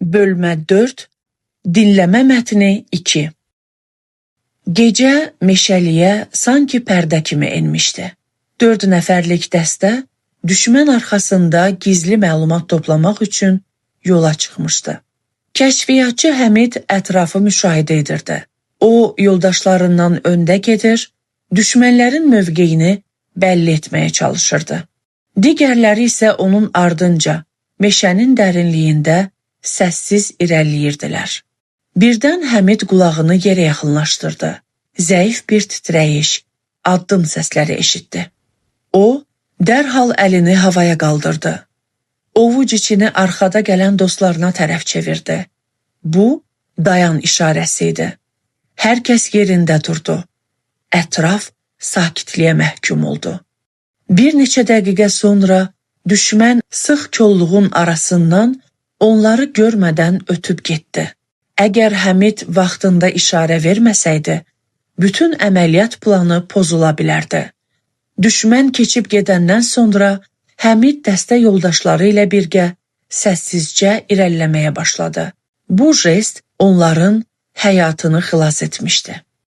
Bölmə 4, dinləmə mətni 2. Gecə meşəliyə sanki pərdə kimi enmişdi. 4 nəfərlik dəstə düşmən arxasında gizli məlumat toplamaq üçün yola çıxmışdı. Kəşfiyyatçı Həmid ətrafı müşahidə edirdi. O, yoldaşlarından öndə gedir, düşmənlərin mövqeyini bəlli etməyə çalışırdı. Digərləri isə onun ardınca meşənin dərinliyində səssiz irəliləyirdilər. Birdən Həmid qulağını yerə yaxınlaşdırdı. Zəif bir titrəyiş, addım səsləri eşitdi. O, dərhal əlini havaya qaldırdı. Ovuc içini arxada gələn dostlarına tərəf çevirdi. Bu, dayan işarəsi idi. Hər kəs yerində durdu. Ətraf sakitliyə məhkum oldu. Bir neçə dəqiqə sonra düşmən sıx kolluğun arasından onları görmədən ötüb getdi. Əgər Həmid vaxtında işarə verməsəydi, bütün əməliyyat planı pozula bilərdi. Düşmən keçib gedəndən sonra Həmid dəstə yoldaşları ilə birgə səssizcə irəliləməyə başladı. Bu jest onların həyatını xilas etmişdi.